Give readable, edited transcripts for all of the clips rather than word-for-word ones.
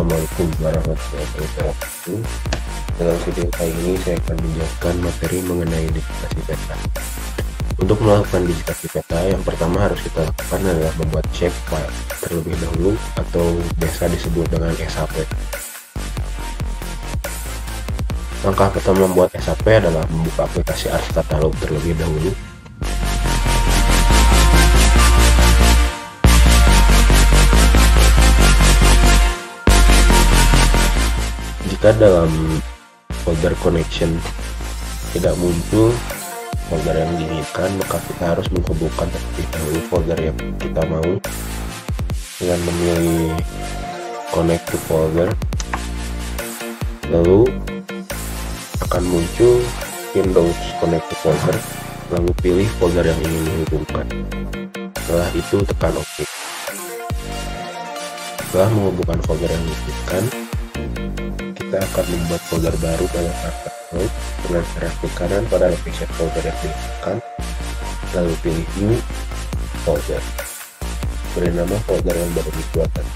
Assalamualaikum warahmatullahi wabarakatuh. Dalam video kali ini saya akan menjelaskan materi mengenai digitasi peta. Untuk melakukan digitasi peta, yang pertama harus kita lakukan adalah membuat shape file terlebih dahulu, atau biasa disebut dengan SAP. Langkah pertama membuat SAP adalah membuka aplikasi Ars Catalog terlebih dahulu. Jika dalam folder connection tidak muncul folder yang diinginkan, maka kita harus menghubungkan terlebih dahulu folder yang kita mau dengan memilih connect to folder. Lalu akan muncul Windows connect to folder, lalu pilih folder yang ingin dihubungkan. Setelah itu tekan OK. Setelah menghubungkan folder yang diinginkan, kita akan membuat folder baru dalam Ars Catalog dengan cara klik kanan pada location folder yang diinginkan, lalu pilih New Folder. Beri nama folder yang baru dibuat tadi.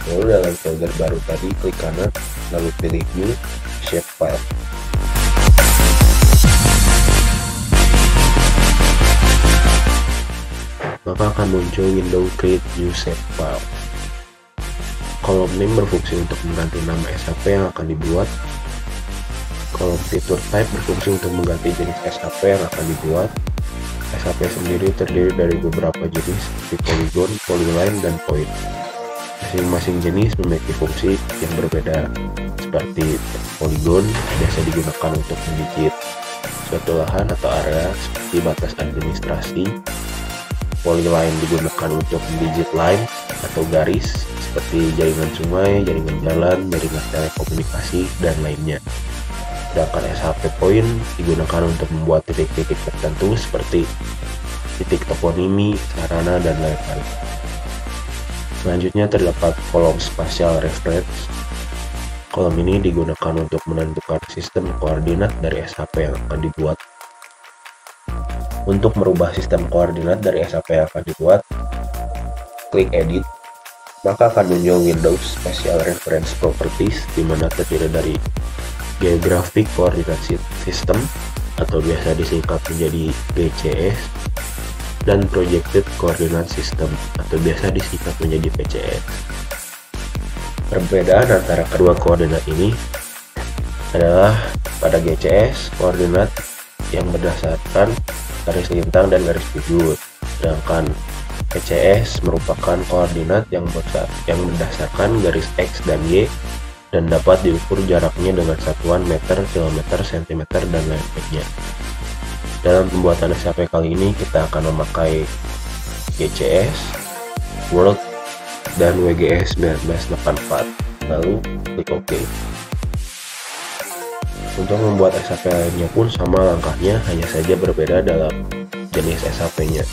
Lalu dalam folder baru tadi klik kanan, lalu pilih New Shape File. Maka akan muncul window Create New Shape File. Kolom name berfungsi untuk mengganti nama SAP yang akan dibuat. Kolom fitur type berfungsi untuk mengganti jenis SAP yang akan dibuat. SAP sendiri terdiri dari beberapa jenis seperti polygon, polyline, dan point. Masing-masing jenis memiliki fungsi yang berbeda. Seperti polygon biasa digunakan untuk mendigit suatu lahan atau area seperti batas administrasi. Polyline digunakan untuk mendigit line atau garis seperti jaringan sungai, jaringan jalan, jaringan telekomunikasi, dan lainnya. Sedangkan SAP point digunakan untuk membuat titik-titik tertentu seperti titik toponimi, sarana, dan lain-lain. Selanjutnya terdapat kolom spatial reference. Kolom ini digunakan untuk menentukan sistem koordinat dari SAP yang akan dibuat. Untuk merubah sistem koordinat dari SAP yang akan dibuat, klik Edit, maka akan muncul Windows Spatial Reference Properties, di mana terdiri dari Geographic Coordinate System atau biasa disingkat menjadi GCS, dan Projected Coordinate System atau biasa disingkat menjadi PCS. Perbedaan antara kedua koordinat ini adalah pada GCS koordinat yang berdasarkan garis lintang dan garis bujur, sedangkan PCS merupakan koordinat yang berdasarkan garis X dan Y dan dapat diukur jaraknya dengan satuan meter, kilometer, sentimeter, dan lain-lainnya. Dalam pembuatan SAP kali ini kita akan memakai GCS, Word, dan WGS 1984. Lalu klik OK. Untuk membuat SAP lainnya pun sama langkahnya, hanya saja berbeda dalam jenis SAP-nya.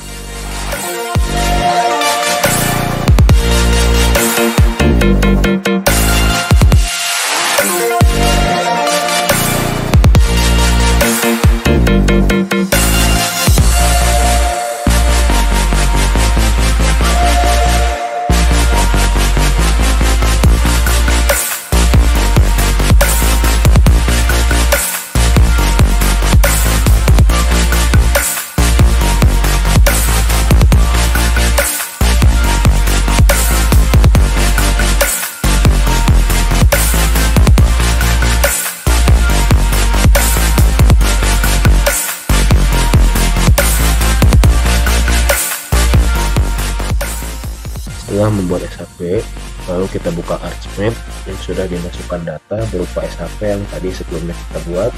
Setelah membuat SAP, lalu kita buka ArchMap yang sudah dimasukkan data berupa SAP yang tadi sebelumnya kita buat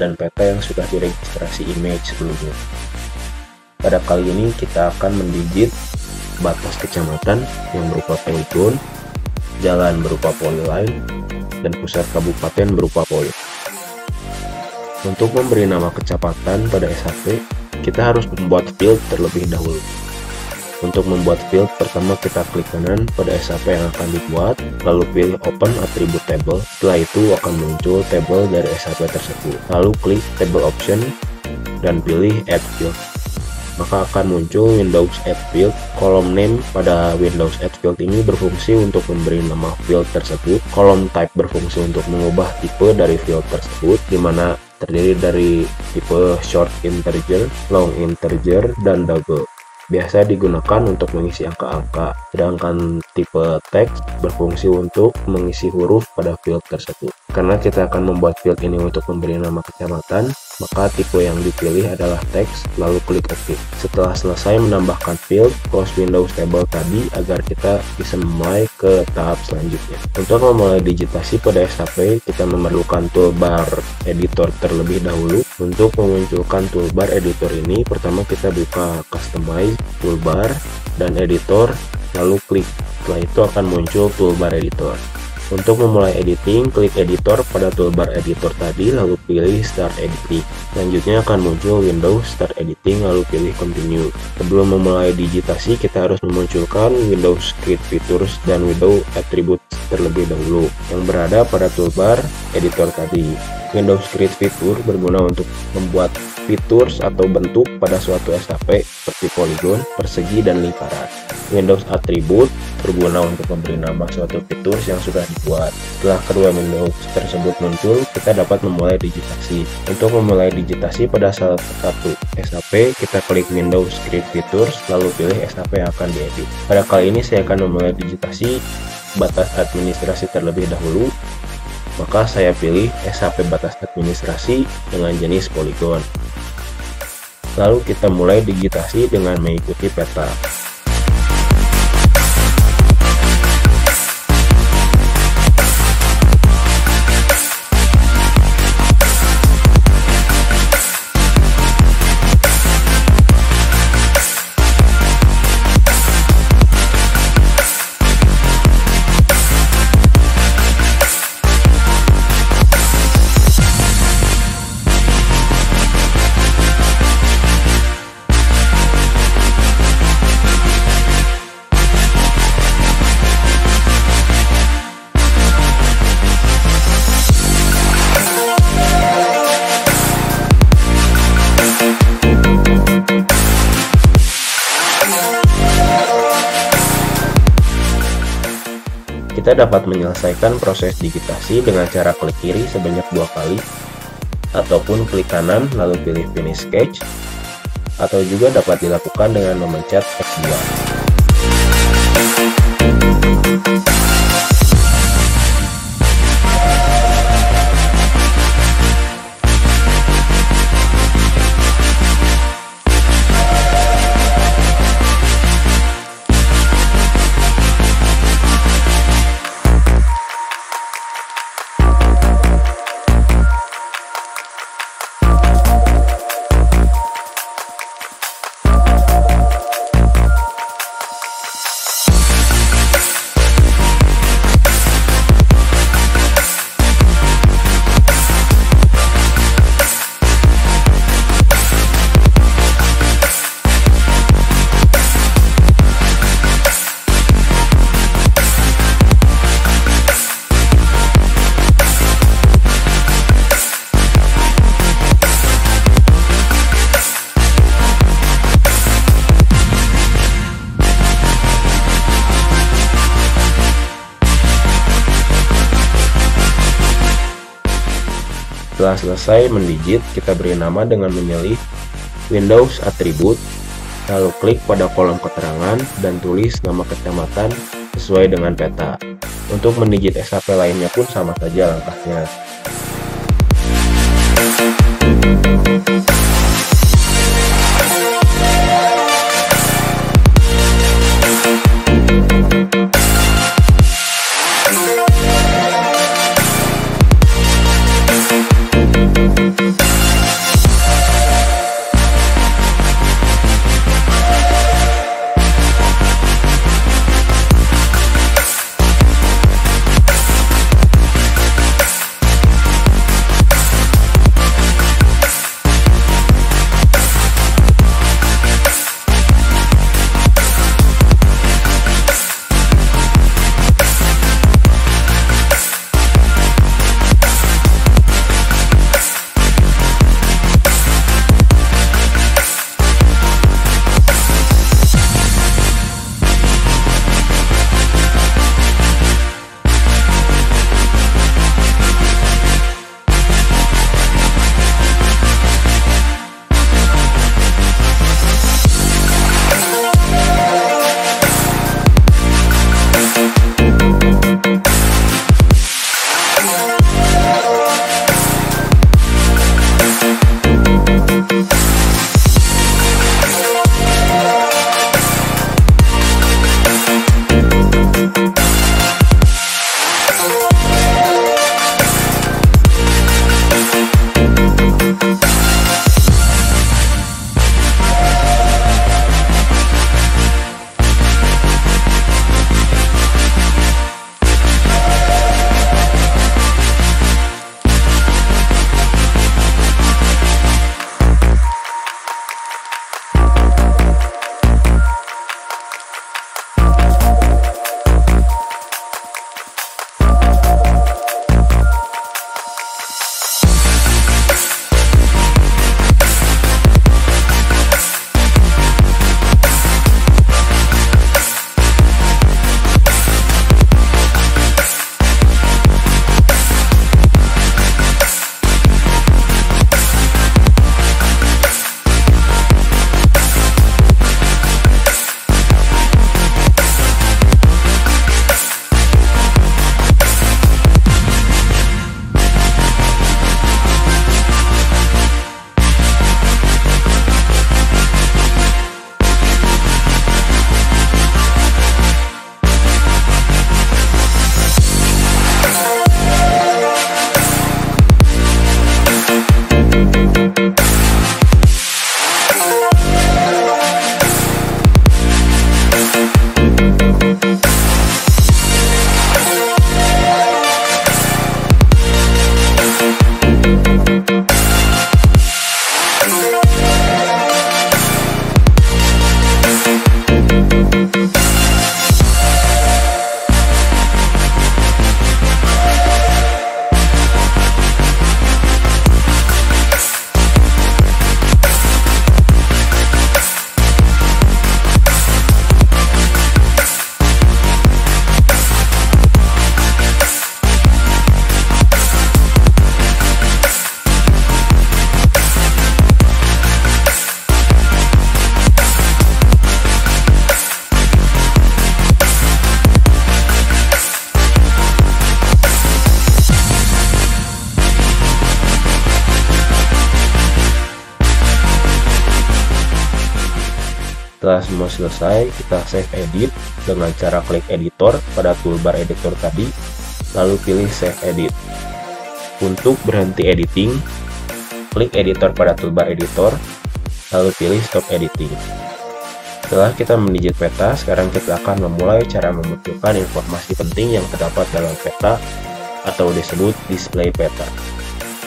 dan peta yang sudah diregistrasi image sebelumnya. Pada kali ini kita akan mendigit batas kecamatan yang berupa polygon, jalan berupa polyline, dan pusat kabupaten berupa point. Untuk memberi nama kecepatan pada SAP, kita harus membuat field terlebih dahulu. Untuk membuat field, pertama kita klik kanan pada SAP yang akan dibuat, lalu pilih Open Attribute Table. Setelah itu akan muncul table dari SAP tersebut. Lalu klik Table Option dan pilih Add Field. Maka akan muncul Windows Add Field. Kolom name pada Windows Add Field ini berfungsi untuk memberi nama field tersebut. Kolom type berfungsi untuk mengubah tipe dari field tersebut, di mana terdiri dari tipe short integer, long integer, dan double. Biasa digunakan untuk mengisi angka-angka, sedangkan tipe text berfungsi untuk mengisi huruf pada field tersebut. Karena kita akan membuat field ini untuk memberi nama kecamatan, maka tipe yang dipilih adalah text, lalu klik OK. Setelah selesai menambahkan field, close Windows Table tadi agar kita bisa memulai ke tahap selanjutnya. Untuk memulai digitasi pada SAP, kita memerlukan toolbar editor terlebih dahulu. Untuk memunculkan toolbar editor ini, pertama kita buka Customize, Toolbar, dan Editor, lalu klik. Setelah itu akan muncul toolbar editor. Untuk memulai editing, klik editor pada toolbar editor tadi, lalu pilih Start Editing. Selanjutnya akan muncul Windows Start Editing, lalu pilih Continue. Sebelum memulai digitasi, kita harus memunculkan Windows Create Features dan Windows Attributes terlebih dahulu, yang berada pada toolbar editor tadi. Windows Create Feature berguna untuk membuat features atau bentuk pada suatu SAP seperti poligon, persegi, dan lingkaran. Windows Attribute berguna untuk memberi nama suatu features yang sudah dibuat. Setelah kedua Windows tersebut muncul, kita dapat memulai digitasi. Untuk memulai digitasi pada salah satu SAP, kita klik Windows Create Features, lalu pilih SAP yang akan diedit. Pada kali ini saya akan memulai digitasi batas administrasi terlebih dahulu. Maka saya pilih SAP batas administrasi dengan jenis poligon. Lalu kita mulai digitasi dengan mengikuti peta. Kita dapat menyelesaikan proses digitasi dengan cara klik kiri sebanyak 2 kali, ataupun klik kanan lalu pilih Finish Sketch, atau juga dapat dilakukan dengan memencet F2. Setelah selesai mendigit, kita beri nama dengan memilih Windows Attribute, lalu klik pada kolom keterangan dan tulis nama kecamatan sesuai dengan peta. Untuk mendigit SAP lainnya pun sama saja langkahnya. Setelah semua selesai, kita save edit dengan cara klik editor pada toolbar editor tadi, lalu pilih save edit. Untuk berhenti editing, klik editor pada toolbar editor, lalu pilih stop editing. Setelah kita mendigit peta, sekarang kita akan memulai cara memunculkan informasi penting yang terdapat dalam peta atau disebut display peta.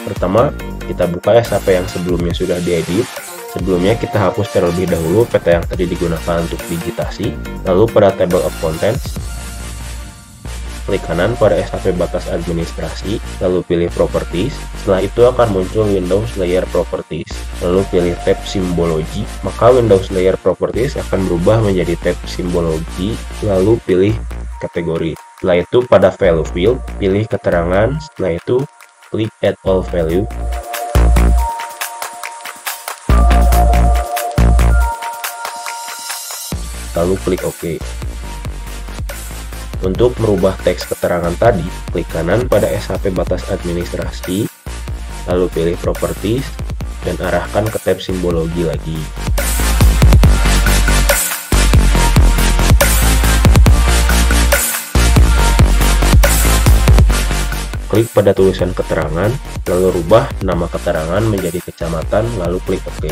Pertama, kita buka SAP yang sebelumnya sudah diedit. Sebelumnya kita hapus terlebih dahulu peta yang tadi digunakan untuk digitasi. Lalu pada table of contents, klik kanan pada SAP batas administrasi, lalu pilih properties. Setelah itu akan muncul Windows Layer Properties. Lalu pilih tab Symbology, maka Windows Layer Properties akan berubah menjadi tab Symbology, lalu pilih kategori. Setelah itu pada Value Field, pilih keterangan. Setelah itu klik Add All Value. Lalu klik OK. Untuk merubah teks keterangan tadi, klik kanan pada SAP batas administrasi, lalu pilih Properties, dan arahkan ke tab Symbology lagi. Klik pada tulisan keterangan, lalu rubah nama keterangan menjadi kecamatan, lalu klik OK.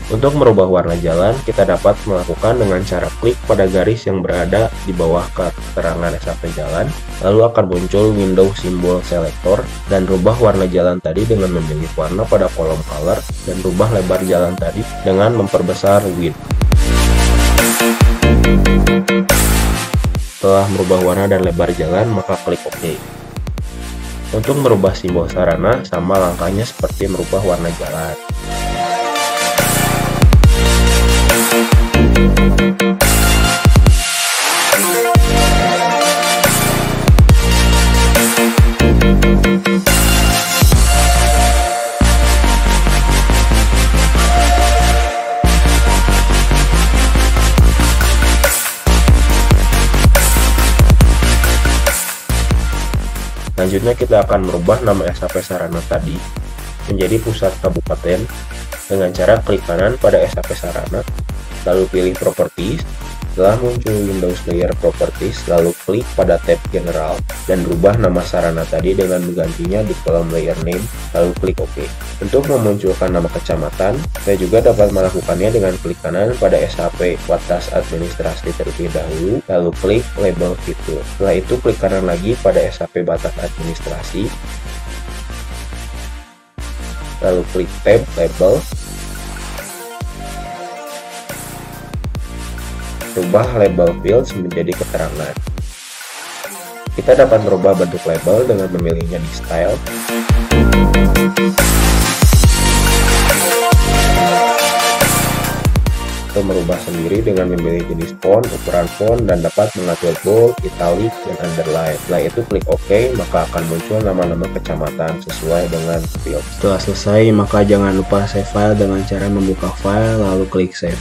Untuk merubah warna jalan, kita dapat melakukan dengan cara klik pada garis yang berada di bawah keterangan SAP jalan, lalu akan muncul window simbol selector, dan rubah warna jalan tadi dengan memilih warna pada kolom color, dan rubah lebar jalan tadi dengan memperbesar width. Setelah merubah warna dan lebar jalan, maka klik OK. Untuk merubah simbol sarana, sama langkahnya seperti merubah warna jalan. Selanjutnya kita akan merubah nama SAP Sarana tadi menjadi Pusat Kabupaten dengan cara klik kanan pada SAP Sarana, lalu pilih Properties. Setelah muncul Windows Layer Properties, lalu klik pada tab General dan rubah nama sarana tadi dengan menggantinya di kolom Layer Name, lalu klik OK. Untuk memunculkan nama kecamatan, saya juga dapat melakukannya dengan klik kanan pada SAP batas administrasi terlebih dahulu, lalu klik Label Fitur. Setelah itu klik kanan lagi pada SAP batas administrasi, lalu klik tab Label. Rubah label fields menjadi keterangan. Kita dapat merubah bentuk label dengan memilihnya di Style. Atau merubah sendiri dengan memilih jenis font, ukuran font, dan dapat mengatur bold, italic, dan underline. Setelah itu klik OK, maka akan muncul nama-nama kecamatan sesuai dengan field. Setelah selesai, maka jangan lupa save file dengan cara membuka file lalu klik save.